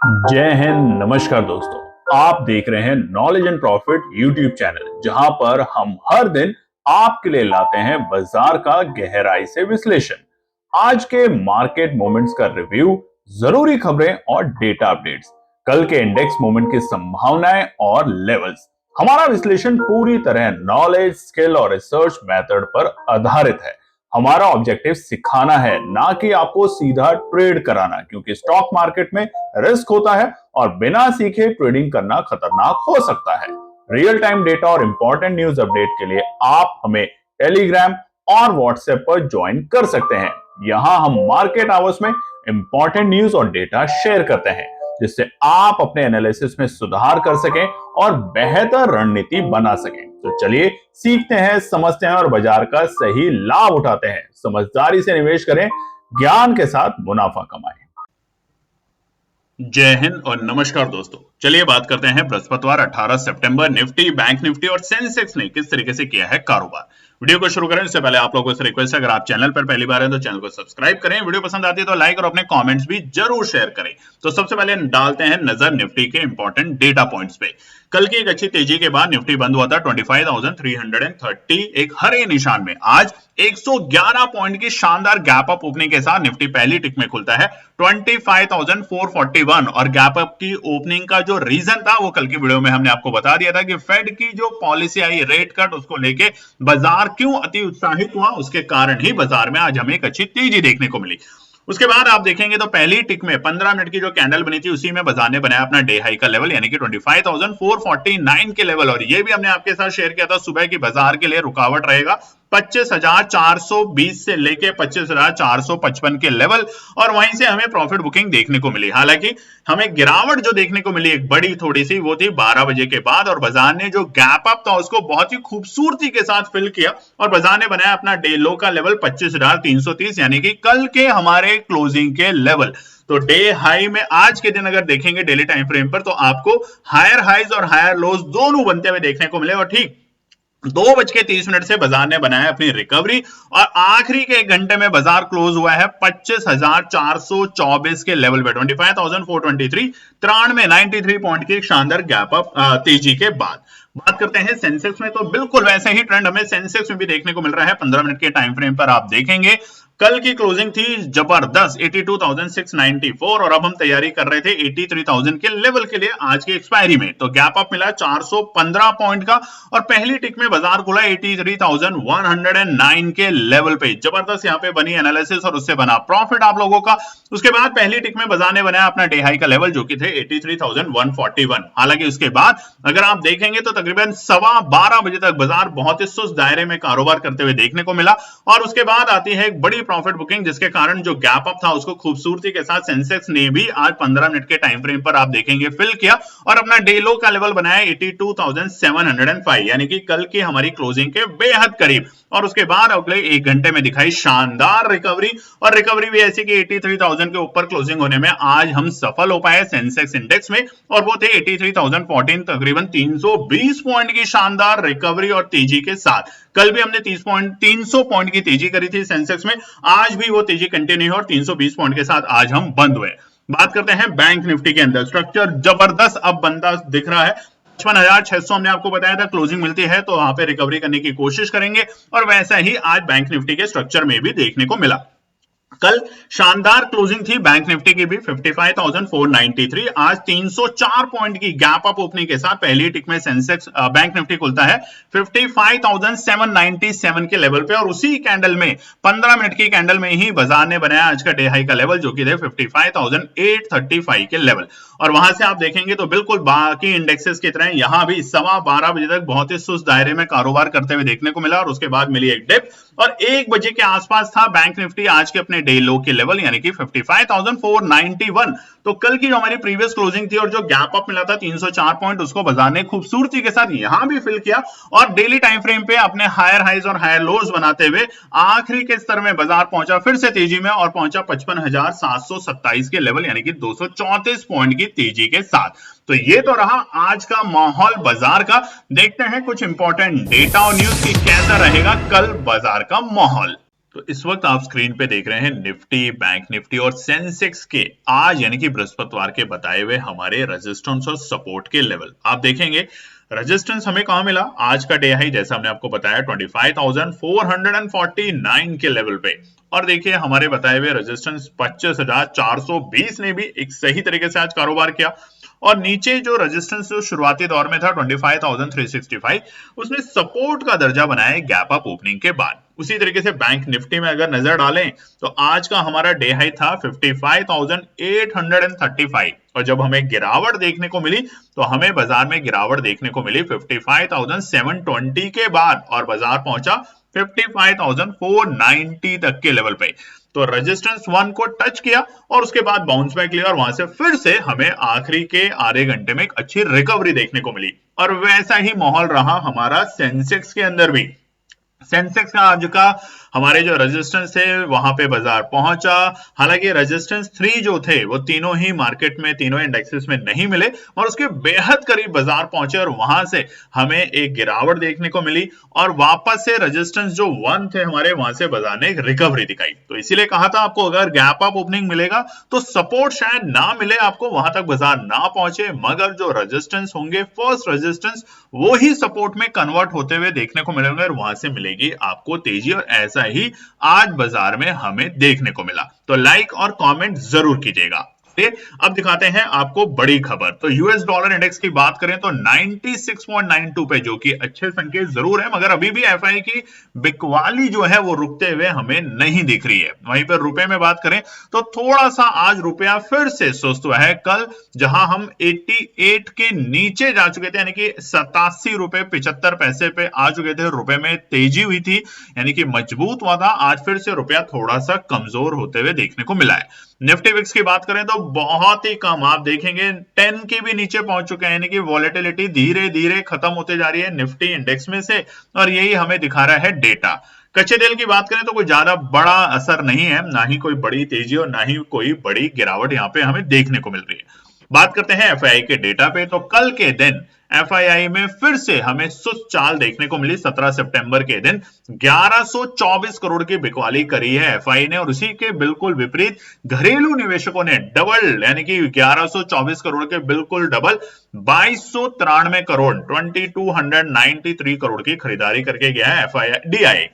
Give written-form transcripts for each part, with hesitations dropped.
जय हिंद। नमस्कार दोस्तों, आप देख रहे हैं knowledge and profit YouTube channel, जहां पर हम हर दिन आपके लिए लाते हैं बाजार का गहराई से विश्लेषण, आज के मार्केट मोमेंट्स का रिव्यू, जरूरी खबरें और डेटा अपडेट्स, कल के इंडेक्स मूवमेंट की संभावनाएं और लेवल्स। हमारा विश्लेषण पूरी तरह नॉलेज, स्किल और रिसर्च मेथड पर आधारित है। हमारा ऑब्जेक्टिव सिखाना है, ना कि आपको सीधा ट्रेड कराना, क्योंकि स्टॉक मार्केट में रिस्क होता है और बिना सीखे ट्रेडिंग करना खतरनाक हो सकता है। रियल टाइम डेटा और इंपॉर्टेंट न्यूज अपडेट के लिए आप हमें टेलीग्राम और व्हाट्सएप पर ज्वाइन कर सकते हैं। यहां हम मार्केट आवर्स में इंपॉर्टेंट न्यूज और डेटा शेयर करते हैं, जिससे आप अपने एनालिसिस में सुधार कर सकें और बेहतर रणनीति बना सकें। तो चलिए सीखते हैं, समझते हैं और बाजार का सही लाभ उठाते हैं। समझदारी से निवेश करें, ज्ञान के साथ मुनाफा कमाएं। जय हिंद और नमस्कार दोस्तों, चलिए बात करते हैं बृहस्पतिवार 18 सितंबर निफ्टी, बैंक निफ्टी और सेंसेक्स ने किस तरीके से किया है कारोबार। वीडियो को शुरू करें उससे पहले आप लोगों से रिक्वेस्ट है, अगर आप चैनल पर पहली बार हैं तो चैनल को सब्सक्राइब करें, वीडियो पसंद आती है तो लाइक और अपने कमेंट्स भी जरूर शेयर करें। तो सबसे पहले डालते हैं नजर निफ्टी के इंपॉर्टेंट डेटा पॉइंट्स पे। कल की एक अच्छी तेजी के बाद निफ्टी बंद हुआ था 25,330 एक हरे निशान में। आज 111 पॉइंट की शानदार गैप अप ओपनिंग के साथ निफ्टी पहली टिक में खुलता है 25,441 और गैप अप की ओपनिंग का जो रीजन था वो कल की वीडियो में हमने आपको बता दिया था कि फेड की जो पॉलिसी आई रेट कट, उसको लेके बाजार क्यों अति उत्साहित हुआ, उसके कारण ही बाजार में आज हमें एक अच्छी तेजी देखने को मिली। उसके बाद आप देखेंगे तो पहली टिक में 15 मिनट की जो कैंडल बनी थी उसी में बाजार ने बनाया अपना डे हाई का लेवल, यानी कि 25,449 के लेवल। और ये भी हमने आपके साथ शेयर किया था सुबह की बाजार के लिए रुकावट रहेगा 25,420 से लेके 25,455 के लेवल, और वहीं से हमें प्रॉफिट बुकिंग देखने को मिली। हालांकि हमें गिरावट जो देखने को मिली एक बड़ी थोड़ी सी, वो थी 12 बजे के बाद, और बाजार ने जो गैप अप था उसको बहुत ही खूबसूरती के साथ फिल किया और बाजार ने बनाया अपना डे लो का लेवल 25,330, यानी कि कल के हमारे क्लोजिंग के लेवल। तो डे हाई में आज के दिन अगर देखेंगे डेली टाइम फ्रेम पर, तो आपको हायर हाइज और हायर लोज दोनों बनते हुए देखने को मिले। और ठीक 2:30 से बाजार ने बनाया अपनी रिकवरी और आखिरी के 1 घंटे में बाजार क्लोज हुआ है 25,424 के लेवल पे, 25,423, 93 पॉइंट की शानदार गैप अप तेजी के बाद। बात करते हैं सेंसेक्स में, तो बिल्कुल वैसे ही ट्रेंड हमें सेंसेक्स में भी देखने को मिल रहा है। 15 मिनट के टाइम फ्रेम पर आप देखेंगे कल की क्लोजिंग थी जबरदस्त 82,694 और अब हम तैयारी कर रहे थे 83,000 के लेवल के लिए आज की एक्सपायरी में। तो गैप अप मिला 415 पॉइंट का और पहली टिक में बाजार खुला 83,109 के लेवल पे। जबरदस्त यहां पे बनी एनालिसिस और उससे बना प्रॉफिट आप लोगों का। उसके बाद पहली टिक में बाजार ने बनाया अपना डे हाई का लेवल, जो कि थे 83,141। हालांकि उसके बाद अगर आप देखेंगे तो तकरीबन 12:15 बजे तक बाजार बहुत ही सुस्त दायरे में कारोबार करते हुए देखने को मिला और उसके बाद आती है एक बड़ी प्रॉफिट बुकिंग, जिसके कारण जो गैप अप था उसको खूबसूरती के साथ सेंसेक्स ने भी आज 15 मिनट के टाइम फ्रेम पर आप देखेंगे फिल किया और अपना डे लो का लेवल बनाया 82,705, यानी कि कल की हमारी क्लोजिंग के बेहद करीब। और उसके बाद अगले 1 घंटे में दिखाई शानदार रिकवरी, और रिकवरी भी ऐसी कि 83,000 के ऊपर क्लोजिंग होने में आज हम सफल हो पाए सेंसेक्स इंडेक्स में, और वो थे 83,014, तकरीबन 320 पॉइंट की शानदार रिकवरी और तेजी के साथ। कल भी हमने 300 पॉइंट की तेजी करी थी सेंसेक्स में, आज भी वो तेजी कंटिन्यू है और 320 पॉइंट के साथ आज हम बंद हुए। बात करते हैं बैंक निफ्टी के अंदर, स्ट्रक्चर जबरदस्त अब बनता दिख रहा है। 55,600 हमने आपको बताया था क्लोजिंग मिलती है तो वहां पे रिकवरी करने की कोशिश करेंगे, और वैसा ही आज बैंक निफ्टी के स्ट्रक्चर में भी देखने को मिला। कल शानदार क्लोजिंग थी बैंक निफ्टी की भी 55,493, आज 304 पॉइंट की गैप अप ओपनिंग के साथ पहली टिक में सेंसेक्स बैंक निफ्टी खुलता है 55,797 के लेवल पे, और उसी कैंडल में 15 मिनट की कैंडल में ही बाजार ने बनाया आज का डे हाई का लेवल, जो कि थे 55,835 के लेवल। और वहां से आप देखेंगे तो बिल्कुल बाकी इंडेक्सेस की तरह यहां भी 12:15 बजे तक बहुत ही सुस्त दायरे में कारोबार करते हुए देखने को मिला, और उसके बाद मिली एक डिप और 1 बजे के आसपास था बैंक निफ्टी आज के अपने डे लो के लेवल, यानी कि 55,491। तो कल की जो हमारी प्रीवियस क्लोजिंग थी और जो गैप अप मिला था 304 पॉइंट, उसको बाजार ने खूबसूरती के साथ यहां भी फिल किया और डेली टाइम फ्रेम पे अपने हायर हाइज और हायर लोज बनाते हुए आखिरी के स्तर में बाजार पहुंचा फिर से तेजी में और पहुंचा 55,727 के लेवल, यानी कि 234 पॉइंट की तेजी के साथ। तो ये तो रहा आज का माहौल बाजार का। देखते हैं कुछ इंपॉर्टेंट डेटा और न्यूज की कैसा रहेगा कल बाजार का माहौल। तो इस वक्त आप स्क्रीन पे देख रहे हैं निफ्टी, बैंक निफ्टी और सेंसेक्स के आज यानी कि बृहस्पतिवार के बताए हुए हमारे रेजिस्टेंस और सपोर्ट के लेवल। आप देखेंगे रेजिस्टेंस हमें कहां मिला, आज का डे हाई जैसा हमने आपको बताया 25,449 के लेवल पे, और देखिए हमारे बताए हुए रेजिस्टेंस 25,420 ने भी एक सही तरीके से आज कारोबार किया। और नीचे जो रेजिस्टेंस जो शुरुआती दौर में था 25,365, उसने सपोर्ट का दर्जा बनाया गैप अप ओपनिंग के बाद। उसी तरीके से बैंक निफ्टी में अगर नजर डालें तो आज का हमारा डे हाई था 55,835, और जब हमें गिरावट देखने को मिली तो हमें बाजार में गिरावट देखने को मिली 55,720 के बाद, और बाजार पहुंचा 55,490 तक के लेवल पे। तो रेजिस्टेंस 1 को टच किया और उसके बाद बाउंस बैक लिया, और वहां से फिर से हमें आखिरी के आधे घंटे में एक अच्छी रिकवरी देखने को मिली। और वैसा ही माहौल रहा हमारा सेंसेक्स के अंदर भी। सेंसेक्स का आज का हमारे जो रेजिस्टेंस थे वहां पे बाजार पहुंचा, हालांकि रेजिस्टेंस 3 जो थे वो तीनों ही मार्केट में, तीनों इंडेक्सेस में नहीं मिले, और उसके बेहद करीब बाजार पहुंचे, और वहां से हमें एक गिरावट देखने को मिली, और वापस से रेजिस्टेंस जो 1 थे हमारे, वहां से बाजार ने एक रिकवरी दिखाई। तो इसीलिए कहा था आपको अगर गैप अप ओपनिंग मिलेगा तो सपोर्ट शायद ना मिले आपको, वहां तक बाजार ना पहुंचे, मगर जो रेजिस्टेंस होंगे फर्स्ट रेजिस्टेंस वो ही सपोर्ट में कन्वर्ट होते हुए देखने को मिलेंगे, और वहां से मिलेगी आपको तेजी। और ऐसा ही आज बाजार में हमें देखने को मिला। तो लाइक और कमेंट जरूर कीजिएगा। अब दिखाते हैं आपको बड़ी खबर। तो यूएस डॉलर इंडेक्स की बात करें तो 96.92 पे, जो कि अच्छे संकेत जरूर है, मगर अभी भी एफआई की बिकवाली जो है वो रुकते हुए हमें नहीं दिख रही है। वहीं पर रुपए में बात करें तो थोड़ा सा आज रुपया फिर से सुस्त हुआ है। कल जहां हम 88 के नीचे जा चुके थे, यानी कि 87 रुपए 75 पैसे पे आ चुके थे, रुपए में तेजी हुई थी, यानी कि मजबूत हुआ था। आज फिर से रुपया थोड़ा सा कमजोर होते हुए देखने को मिला है। निफ्टी विक्स की बात करें तो बहुत ही कम, आप देखेंगे 10 के भी नीचे पहुंच चुके हैं, यानी कि वॉलेटिलिटी धीरे धीरे खत्म होते जा रही है निफ्टी इंडेक्स में से, और यही हमें दिखा रहा है डेटा। कच्चे तेल की बात करें तो कोई ज्यादा बड़ा असर नहीं है, ना ही कोई बड़ी तेजी और ना ही कोई बड़ी गिरावट यहाँ पे हमें देखने को मिल रही है। बात करते हैं एफआईआई के डेटा पे, तो कल के दिन एफआईआई में फिर से हमें सुस्त चाल देखने को मिली। 17 सितंबर के दिन 1124 करोड़ की बिकवाली करी है एफआई ने, और उसी के बिल्कुल विपरीत घरेलू निवेशकों ने डबल, यानी कि 1124 करोड़ के बिल्कुल डबल 2293 करोड़ 2293 करोड़ की खरीदारी करके गया है एफआई डीआई।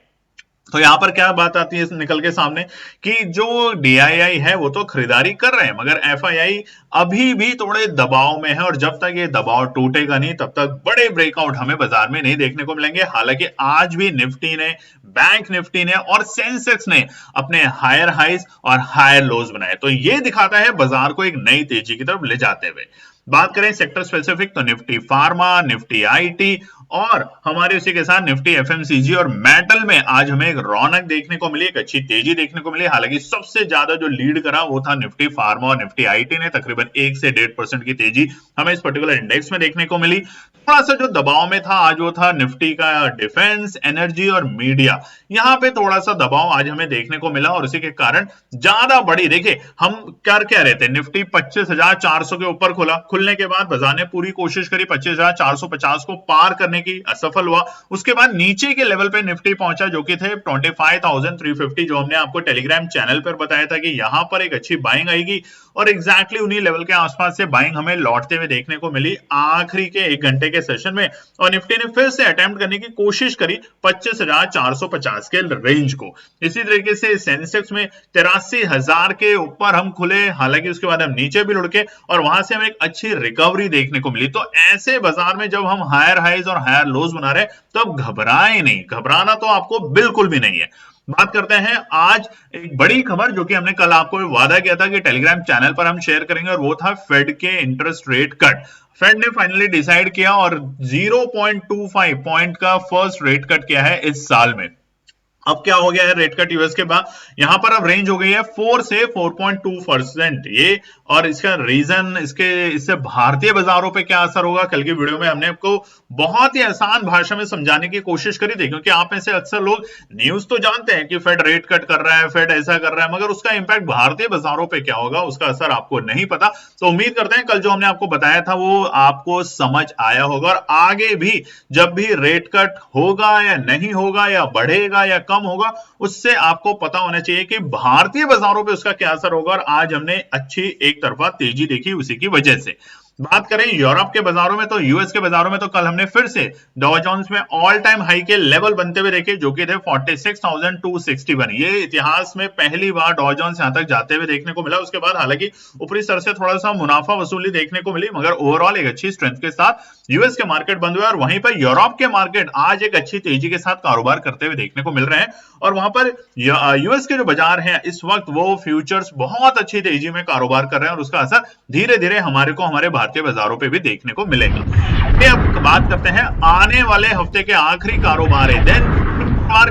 तो यहां पर क्या बात आती है निकल के सामने कि जो डीआईआई है वो तो खरीदारी कर रहे हैं, मगर एफआईआई अभी भी थोड़े दबाव में है, और जब तक ये दबाव टूटेगा नहीं तब तक बड़े ब्रेकआउट हमें बाजार में नहीं देखने को मिलेंगे। हालांकि आज भी निफ्टी ने, बैंक निफ्टी ने और सेंसेक्स ने अपने हायर हाइज और हायर लोज बनाए, तो ये दिखाता है बाजार को एक नई तेजी की तरफ ले जाते हुए। बात करें सेक्टर स्पेसिफिक तो निफ्टी फार्मा, निफ्टी आईटी और हमारे उसी के साथ निफ्टी एफएमसीजी और मेटल में आज हमें एक रौनक देखने को मिली, एक अच्छी तेजी देखने को मिली। हालांकि सबसे ज्यादा जो लीड करा वो था निफ्टी फार्मा और निफ्टी आईटी ने, तकरीबन 1 से 1.5% की तेजी हमें इस पर्टिकुलर इंडेक्स में देखने को मिली। थोड़ा सा जो दबाव में था आज वो था निफ्टी का डिफेंस, एनर्जी और मीडिया, यहाँ पे थोड़ा सा दबाव आज हमें देखने को मिला, और उसी के कारण ज्यादा बड़ी, देखिए हम कर क्या रहे थे, निफ्टी 25,400 के ऊपर खुला, खुलने के बाद बाजार ने पूरी कोशिश करी 25,450 को पार करने की, असफल हुआ। उसके बाद नीचे के लेवल पे निफ्टी पहुंचा जो कि थे 25,350, जो हमने आपको टेलीग्राम चैनल पर बताया था कि यहां पर एक अच्छी बाइंग आएगी, और एग्जैक्टली उन्हीं लेवल के आसपास से बाइंग हमें लौटते हुए देखने को मिली आखिरी के 1 घंटे के सेशन में, और निफ्टी ने फिर से अटेम्प्ट करने की कोशिश करी 25,450 के रेंज को। इसी तरीके से सेंसेक्स में 83,000 के ऊपर हम खुले, हालांकि उसके बाद हम नीचे भी लुढ़के और वहां से हमें एक अच्छी रिकवरी देखने को मिली। तो ऐसे बाजार में जब हम हायर हाइज और हायर लोज बना रहे तो अब घबराए नहीं, घबराना तो आपको बिल्कुल भी नहीं है। बात करते हैं आज एक बड़ी खबर जो कि हमने कल आपको वादा किया था कि टेलीग्राम चैनल पर हम शेयर करेंगे, और वो था फेड के इंटरेस्ट रेट कट। फेड ने फाइनली डिसाइड किया और 0.25 पॉइंट का फर्स्ट रेट कट किया है इस साल में। अब क्या हो गया है रेट कट यूएस के बाद, यहां पर अब रेंज हो गई है 4 से 4.2% ये, और इसका रीजन, इससे भारतीय बाजारों पे क्या असर होगा, कल की वीडियो में हमने आपको बहुत ही आसान भाषा में समझाने की कोशिश करी थी, क्योंकि आप में से अक्सर लोग न्यूज तो जानते हैं कि फेड रेट कट कर रहा है, फेड ऐसा कर रहा है, मगर उसका इंपैक्ट भारतीय बाजारों पे क्या होगा उसका असर आपको नहीं पता। तो उम्मीद करते हैं कल जो हमने आपको बताया था वो आपको समझ आया होगा, और आगे भी जब भी रेट कट होगा या नहीं होगा या बढ़ेगा या कम होगा उससे आपको पता होना चाहिए कि भारतीय बाजारों पे उसका क्या असर होगा। और आज हमने अच्छी एक तरफा तेजी देखी उसी की वजह से। बात करें यूरोप के बाजारों में तो यूएस के बाजारों में तो कल हमने फिर से डॉ जोन्स में ऑल टाइम हाई के लेवल बनते हुए देखे जो कि थे 46,261। ये इतिहास में पहली बार डॉ जोन्स यहां तक जाते हुए देखने को मिला। उसके बाद हालांकि ऊपरी स्तर से थोड़ा सा मुनाफा वसूली देखने को मिली, मगर ओवरऑल एक अच्छी स्ट्रेंथ के साथ यूएस के मार्केट बंद हुए और वहीं पर यूरोप के मार्केट आज एक अच्छी तेजी के साथ कारोबार करते हुए देखने को मिल रहे हैं। और वहां पर यूएस के जो बाजार हैं इस वक्त वो फ्यूचर्स बहुत अच्छी तेजी में कारोबार कर रहे हैं और उसका असर धीरे धीरे हमारे को हमारे भारतीय बाजारों पे भी देखने को मिलेगा। अब बात करते हैं आने वाले हफ्ते के आखिरी कारोबारी दिन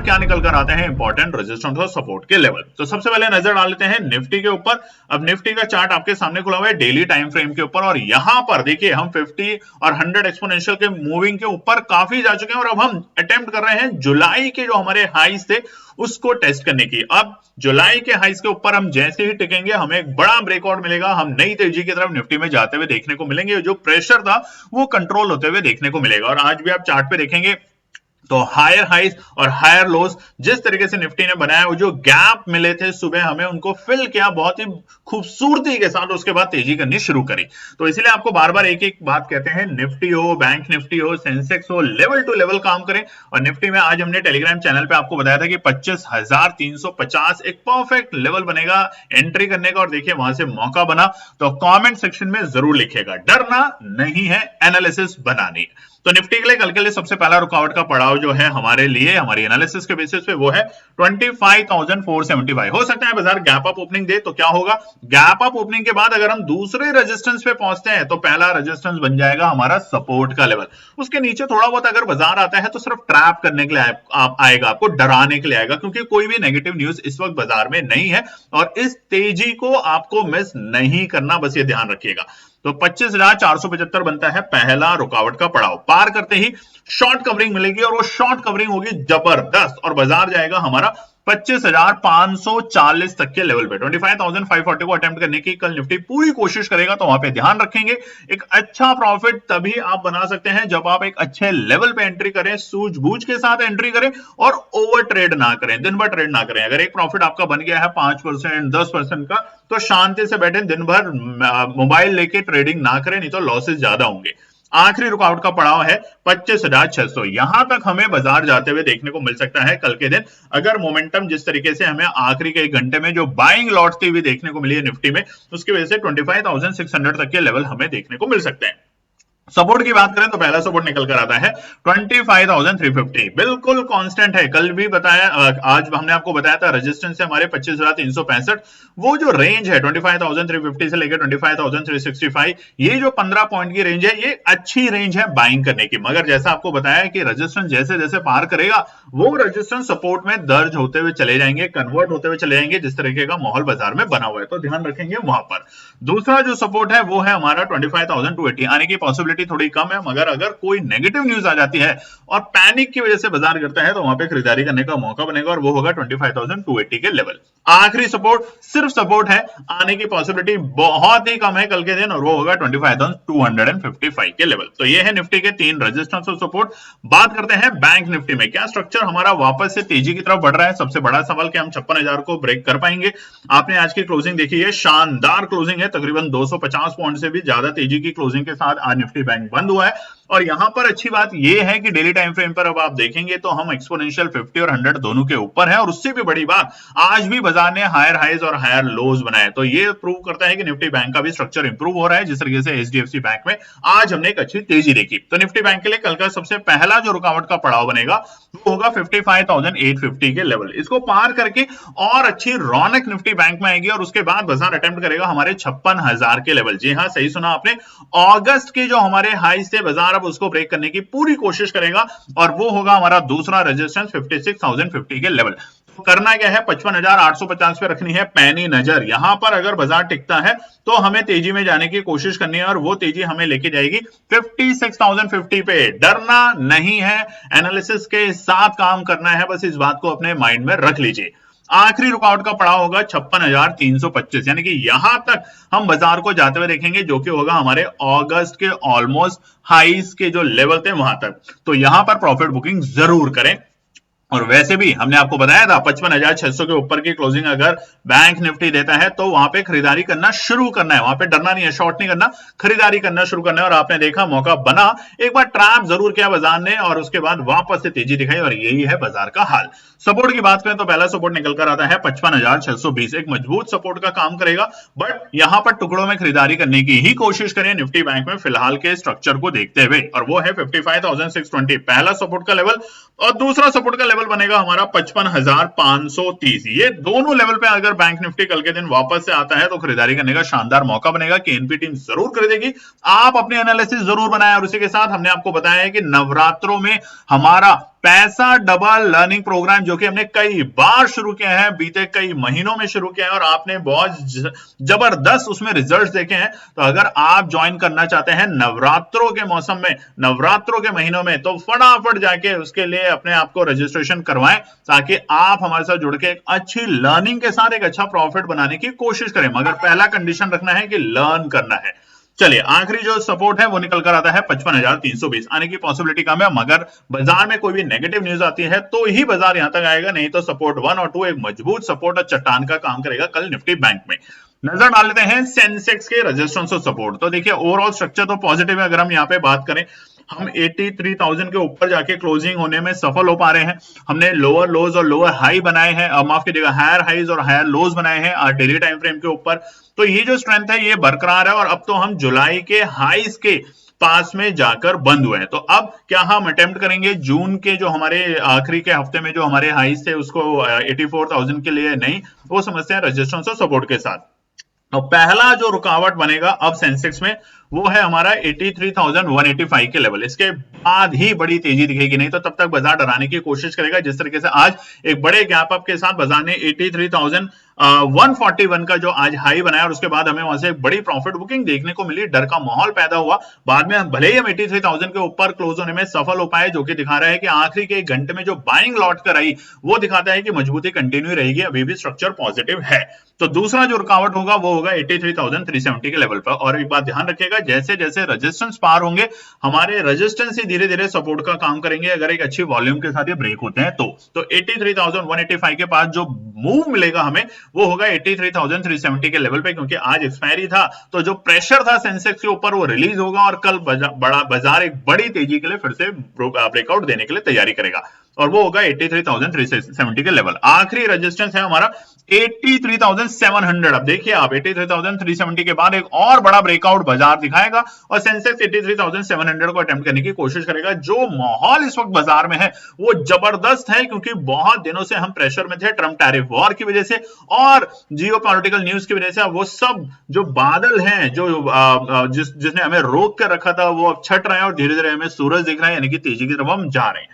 क्या निकल कर आते हैं इंपॉर्टेंट रेजिस्टेंस और सपोर्ट के लेवल। तो सबसे पहले नजर डाल लेते हैं निफ्टी के ऊपर। अब निफ्टी का चार्ट आपके सामने खुला हुआ है डेली टाइम फ्रेम के ऊपर और यहां पर देखिए हम 50 और 100 एक्सपोनेंशियल के मूविंग के ऊपर काफी जा चुके हैं और अब हम अटेम्प्ट कर रहे हैं जुलाई के जो हमारे हाईज थे उसको टेस्ट करने की। अब जुलाई के हाईज के ऊपर हम जैसे ही टिकेंगे हमें एक बड़ा ब्रेकआउट मिलेगा, हम नई तेजी की तरफ निफ्टी में जाते हुए देखने को मिलेंगे। जो प्रेशर था वो कंट्रोल होते हुए देखने को मिलेगा। और आज भी आप चार्ट पे देखेंगे तो हायर हाइज और हायर लोज जिस तरीके से निफ्टी ने बनाया, वो जो गैप मिले थे सुबह हमें उनको फिल किया बहुत ही खूबसूरती के साथ, उसके बाद तेजी करनी शुरू करी। तो इसलिए आपको बार बार एक एक बात कहते हैं, निफ्टी हो, बैंक निफ्टी हो, सेंसेक्स हो, लेवल टू लेवल काम करें। और निफ्टी में आज हमने टेलीग्राम चैनल पे आपको बताया था कि 25,350 एक परफेक्ट लेवल बनेगा एंट्री करने का। और देखिए वहां से मौका बना तो कमेंट सेक्शन में जरूर लिखिएगा, डरना नहीं है, एनालिसिस बनानी है। तो निफ्टी के लिए कल के लिए सबसे पहला रुकावट का पड़ाव जो है हमारे लिए हमारी एनालिसिस के बेसिस पे वो है 25,475। हो सकता है बाजार गैप अप ओपनिंग दे, तो क्या होगा, गैप अप ओपनिंग के बाद अगर हम दूसरे रेजिस्टेंस पे पहुंचते हैं तो पहला रेजिस्टेंस बन जाएगा हमारा सपोर्ट का लेवल। उसके नीचे थोड़ा बहुत अगर बाजार आता है तो सिर्फ ट्रैप करने के लिए आएगा, आपको डराने के लिए आएगा, क्योंकि कोई भी नेगेटिव न्यूज इस वक्त बाजार में नहीं है और इस तेजी को आपको मिस नहीं करना, बस ये ध्यान रखिएगा। तो 25,475 बनता है पहला रुकावट का पड़ाव। पार करते ही शॉर्ट कवरिंग मिलेगी और वो शॉर्ट कवरिंग होगी जबरदस्त और बाजार जाएगा हमारा 25,540 तक के लेवल पे। 25,540 को अटेम्प्ट करने की कल निफ्टी पूरी कोशिश करेगा, तो वहां पे ध्यान रखेंगे। एक अच्छा प्रॉफिट तभी आप बना सकते हैं जब आप एक अच्छे लेवल पे एंट्री करें, सूझबूझ के साथ एंट्री करें और ओवर ट्रेड ना करें, दिन भर ट्रेड ना करें। अगर एक प्रॉफिट आपका बन गया है 5%, 10% का, तो शांति से बैठे, दिन भर मोबाइल लेके ट्रेडिंग ना करें, नहीं तो लॉसेस ज्यादा होंगे। आखिरी रुकावट का पड़ाव है 25,600। यहां तक हमें बाजार जाते हुए देखने को मिल सकता है कल के दिन, अगर मोमेंटम जिस तरीके से हमें आखिरी के 1 घंटे में जो बाइंग लौटती हुई देखने को मिली है निफ्टी में, उसकी वजह से 25,600 तक के लेवल हमें देखने को मिल सकते हैं। सपोर्ट की बात करें तो पहला सपोर्ट निकल कर आता है 25,350, बिल्कुल कांस्टेंट है। कल भी बताया, आज हमने आपको बताया था रेजिस्टेंस है हमारे 25,365। वो जो रेंज है 25,350 से लेकर 25,365, ये जो 15 पॉइंट की रेंज है, ये अच्छी रेंज है बाइंग करने की। मगर जैसा आपको बताया कि रेजिस्टेंस जैसे जैसे पार करेगा वो रेजिस्टेंस सपोर्ट में दर्ज होते हुए चले जाएंगे, कन्वर्ट होते हुए चले जाएंगे, जिस तरीके का माहौल बाजार में बना हुआ है, तो ध्यान रखेंगे वहां पर। दूसरा जो सपोर्ट है वो है हमारा 25,280। आने की पॉसिबिलिटी थोड़ी कम है, मगर अगर कोई नेगेटिव न्यूज आ जाती है और पैनिक की वजह से बाजार गिरता है तो वहां पे खरीदारी करने का मौका बनेगा और वो होगा 25,280 के लेवल। आखिरी सपोर्ट सिर्फ सपोर्ट है, आने की पॉसिबिलिटी बहुत ही कम है कल के दिन, और वो होगा 25,255 के लेवल। तो ये है निफ्टी के 3 रेजिस्टेंस और सपोर्ट। बात करते हैं बैंक निफ्टी में, क्या स्ट्रक्चर हमारा वापस से तेजी की तरफ बढ़ रहा है। सबसे बड़ा सवाल कि हम 56,000 को ब्रेक कर पाएंगे। आपने आज की क्लोजिंग देखी है, शानदार क्लोजिंग है, तकरीबन 250 पॉइंट से भी ज्यादा तेजी की क्लोजिंग के साथ आज निफ्टी बैंक बंद हुआ है। और यहां पर अच्छी बात यह है कि डेली टाइम फ्रेम पर अब आप देखेंगे तो हम एक्सपोनेंशियल 50 और 100 दोनों के ऊपर है, और उससे भी बड़ी बात आज भी बाजार ने हायर हाइज और हायर लोज बनाए। तो ये प्रूव करता है कि निफ्टी बैंक का भी स्ट्रक्चर इंप्रूव हो रहा है, जिस तरीके से एचडीएफसी बैंक में आज हमने एक अच्छी तेजी देखी। तो निफ्टी बैंक के लिए कल का सबसे पहला जो रुकावट का पड़ाव बनेगा वो होगा 55,850 के लेवल। इसको पार करके और अच्छी रौनक निफ्टी बैंक में आएगी और उसके बाद बाजार अटेम्प्ट करेगा हमारे 56,000 के लेवल। जी हाँ, सही सुना आपने, अगस्त के जो हमारे हाई से बाजार अब उसको ब्रेक करने की पूरी कोशिश करेगा और वो होगा हमारा दूसरा रेजिस्टेंस 56,050 के लेवल। तो करना क्या है, 55,850 पे रखनी है पैनी नजर। यहां पर अगर बाजार टिकता है तो हमें तेजी में जाने की कोशिश करनी है और वो तेजी हमें लेके जाएगी 56,050 पे। डरना नहीं है, एनालिसिस के साथ काम करना है, बस इस बात को अपने माइंड में रख लीजिए। आखिरी रुकावट का पड़ाव होगा 56,325, यानी कि यहां तक हम बाजार को जाते हुए देखेंगे, जो कि होगा हमारे अगस्त के ऑलमोस्ट हाईज के जो लेवल थे वहां तक। तो यहां पर प्रॉफिट बुकिंग जरूर करें। और वैसे भी हमने आपको बताया था 55,600 के ऊपर की क्लोजिंग अगर बैंक निफ्टी देता है तो वहां पे खरीदारी करना शुरू करना है, वहां पे डरना नहीं है, शॉर्ट नहीं करना, खरीदारी करना शुरू करना है। और आपने देखा मौका बना, एक बार ट्रैप जरूर किया बाजार ने और उसके बाद वापस से तेजी दिखाई और यही है बाजार का हाल। सपोर्ट की बात करें तो पहला सपोर्ट निकल कर आता है 55,620, एक मजबूत सपोर्ट का काम करेगा, बट यहां पर टुकड़ों में खरीदारी करने की ही कोशिश करें निफ्टी बैंक में फिलहाल के स्ट्रक्चर को देखते हुए, और वो है 55,620 पहला सपोर्ट का लेवल। और दूसरा सपोर्ट का लेवल बनेगा हमारा 55,530। ये दोनों लेवल पे अगर बैंक निफ्टी कल के दिन वापस से आता है तो खरीदारी करने का शानदार मौका बनेगा कि एनपी टीम जरूर खरीदेगी। आप अपनी एनालिसिस जरूर बनाएं। और उसी के साथ हमने आपको बताया है कि नवरात्रों में हमारा पैसा डबल लर्निंग प्रोग्राम जो कि हमने कई बार शुरू किया है, बीते कई महीनों में शुरू किया है और आपने बहुत जबरदस्त उसमें रिजल्ट्स देखे हैं। तो अगर आप ज्वाइन करना चाहते हैं नवरात्रों के मौसम में, नवरात्रों के महीनों में, तो फटाफट जाके उसके लिए अपने आप को रजिस्ट्रेशन करवाएं ताकि आप हमारे साथ जुड़ के एक अच्छी लर्निंग के साथ एक अच्छा प्रॉफिट बनाने की कोशिश करें। मगर पहला कंडीशन रखना है कि लर्न करना है। चलिए आखिरी जो सपोर्ट है वो निकल कर आता है 55,320, आने की पॉसिबिलिटी कम है, मगर बाजार में कोई भी नेगेटिव न्यूज आती है तो ही बाजार यहां तक आएगा, नहीं तो सपोर्ट 1 और 2 एक मजबूत सपोर्ट और चट्टान का काम करेगा कल निफ्टी बैंक में। नजर डाल लेते हैं सेंसेक्स के रेजिस्टेंस और सपोर्ट। तो देखिए ओवरऑल स्ट्रक्चर तो पॉजिटिव है। अगर हम यहाँ पे बात करें, हम 83,000 के ऊपर जाके क्लोजिंग होने में सफल हो पा रहे हैं। हमने लोअर लोज और लोअर हाई बनाए हैं, माफ कीजिएगा हायर हाइज और हायर लोज बनाए हैं डेली टाइम फ्रेम के ऊपर। तो ये जो स्ट्रेंथ है ये बरकरार है और अब तो हम जुलाई के हाईज के पास में जाकर बंद हुए हैं। तो अब क्या हम अटेम्प्ट करेंगे जून के जो हमारे आखिरी के हफ्ते में जो हमारे हाईज थे उसको 84,000 के लिए नहीं, वो समझते हैं रेजिस्टेंस और सपोर्ट के साथ। तो पहला जो रुकावट बनेगा अब सेंसेक्स में वो है हमारा 83,185 के लेवल। इसके बाद ही बड़ी तेजी दिखेगी, नहीं तो तब तक बाजार डराने की कोशिश करेगा। जिस तरीके से आज एक बड़े गैप अप के साथ बाजार ने 83,141 का जो आज हाई बनाया और उसके बाद हमें वहां से एक बड़ी प्रॉफिट बुकिंग देखने को मिली, डर का माहौल पैदा हुआ। बाद में भले ही हम 83,000 के ऊपर क्लोज होने में सफल हो पाए, जो कि दिखा रहा है कि आखिरी के एक घंटे में जो बाइंग लौट कर आई वो दिखाता है कि मजबूती कंटिन्यू रहेगी, अभी भी स्ट्रक्चर पॉजिटिव है। तो दूसरा जो रुकावट होगा वो होगा 83,370 के लेवल पर। और एक बात ध्यान रखिएगा, जैसे जैसे रेजिस्टेंस पार होंगे हमारे रेजिस्टेंस ही धीरे धीरे सपोर्ट का काम करेंगे अगर एक अच्छी वॉल्यूम के साथ ये ब्रेक होते हैं तो 83,185 के पास जो मूव मिलेगा हमें वो होगा 83,370 के लेवल पे, क्योंकि आज एक्सपायरी था तो जो प्रेशर था सेंसेक्स के ऊपर वो रिलीज होगा और कल बड़ा बाजार एक बड़ी तेजी के लिए फिर से ब्रेकआउट देने के लिए तैयारी करेगा और वो होगा 83,370 के लेवल। आखिरी रेजिस्टेंस है हमारा 83,700। अब देखिए आप 83,370 के बाद एक और बड़ा ब्रेकआउट बाजार दिखाएगा और सेंसेक्स 83,700 को अटेम्प्ट करने की कोशिश करेगा। जो माहौल इस वक्त बाजार में है वो जबरदस्त है, क्योंकि बहुत दिनों से हम प्रेशर में थे ट्रम्प टैरिफ वॉर की वजह से और जियोपॉलिटिकल न्यूज की वजह से। वो सब जो बादल हैं जो जिसने हमें रोक कर रखा था वो अब छट रहे हैं और धीरे धीरे हमें सूरज दिख रहा है, यानी कि तेजी की तरफ हम जा रहे हैं।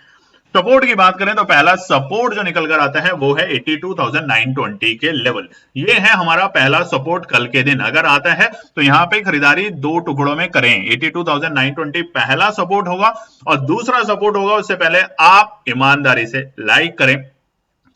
सपोर्ट की बात करें तो पहला सपोर्ट जो निकल कर आता है वो है 82,920 के लेवल। ये है हमारा पहला सपोर्ट कल के दिन अगर आता है तो यहाँ पे खरीदारी दो टुकड़ों में करें। 82,920 पहला सपोर्ट होगा और दूसरा सपोर्ट होगा। उससे पहले आप ईमानदारी से लाइक करें,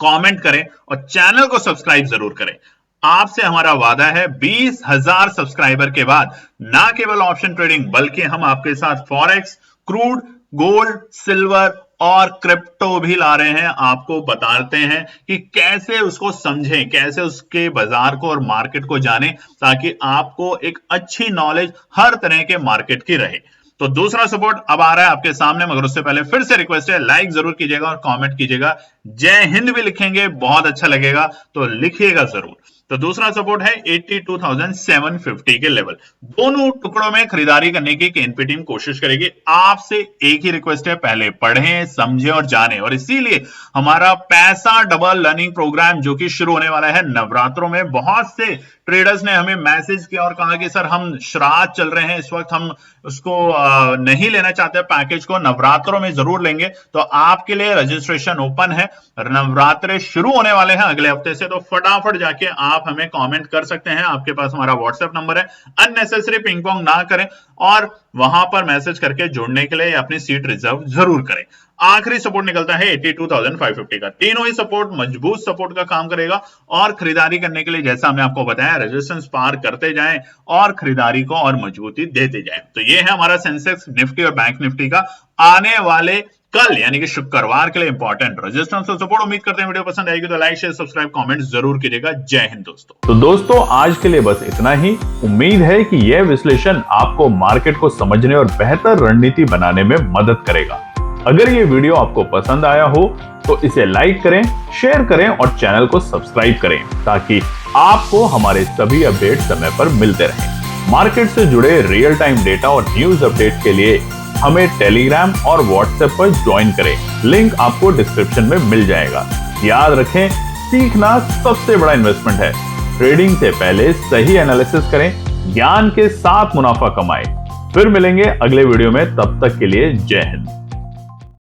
कमेंट करें और चैनल को सब्सक्राइब जरूर करें। आपसे हमारा वादा है 20,000 सब्सक्राइबर के बाद ना केवल ऑप्शन ट्रेडिंग बल्कि हम आपके साथ फॉरेक्स, क्रूड, गोल्ड, सिल्वर और क्रिप्टो भी ला रहे हैं। आपको बताते हैं कि कैसे उसको समझें, कैसे उसके बाजार को और मार्केट को जानें, ताकि आपको एक अच्छी नॉलेज हर तरह के मार्केट की रहे। तो दूसरा सपोर्ट अब आ रहा है आपके सामने, मगर उससे पहले फिर से रिक्वेस्ट है लाइक जरूर कीजिएगा और कमेंट कीजिएगा। जय हिंद भी लिखेंगे बहुत अच्छा लगेगा, तो लिखिएगा जरूर। तो दूसरा सपोर्ट है 82,750 के लेवल। दोनों टुकड़ों में खरीदारी करने की केएनपी टीम कोशिश करेगी। आपसे एक ही रिक्वेस्ट है, पहले पढ़ें, समझें और जानें। और इसीलिए हमारा पैसा डबल लर्निंग प्रोग्राम जो कि शुरू होने वाला है नवरात्रों में, बहुत से ट्रेडर्स ने हमें मैसेज किया और कहा कि सर हम श्राद्ध चल रहे हैं इस वक्त, हम उसको नहीं लेना चाहते पैकेज को, नवरात्रों में जरूर लेंगे। तो आपके लिए रजिस्ट्रेशन ओपन है, नवरात्रे शुरू होने वाले हैं अगले हफ्ते से, तो फटाफट जाके आप हमें कमेंट कर सकते हैं। आपके पास हमारा व्हाट्सएप नंबर है, अननेसेसरी पिंग पोंग ना करें और वहां पर मैसेज करके जुड़ने के लिए अपनी सीट रिजर्व जरूर करें। आखिरी सपोर्ट निकलता है 82,550 का। तीनों ही सपोर्ट मजबूत सपोर्ट का काम करेगा और खरीदारी करने के लिए जैसा हमने आपको बताया रेजिस्टेंस पार करते जाएं और खरीदारी को और मजबूती देते जाएं। तो ये है हमारा सेंसेक्स, निफ्टी और बैंक निफ्टी का आने वाले कल यानी कि शुक्रवार के लिए इंपॉर्टेंट रेजिस्टेंस और सपोर्ट। उम्मीद करते हैं वीडियो पसंद आएगी तो लाइक शेयर सब्सक्राइब कमेंट जरूर कीजिएगा। जय हिंद दोस्तों। तो दोस्तों आज के लिए बस इतना ही। उम्मीद है कि यह विश्लेषण आपको मार्केट को समझने और बेहतर रणनीति बनाने में मदद करेगा। अगर ये वीडियो आपको पसंद आया हो तो इसे लाइक करें, शेयर करें और चैनल को सब्सक्राइब करें ताकि आपको हमारे सभी अपडेट समय पर मिलते रहें। मार्केट से जुड़े रियल टाइम डेटा और न्यूज अपडेट के लिए हमें टेलीग्राम और व्हाट्सएप पर ज्वाइन करें। लिंक आपको डिस्क्रिप्शन में मिल जाएगा। याद रखें, सीखना सबसे बड़ा इन्वेस्टमेंट है। ट्रेडिंग से पहले सही एनालिसिस करें, ज्ञान के साथ मुनाफा कमाएं। फिर मिलेंगे अगले वीडियो में, तब तक के लिए जय हिंद।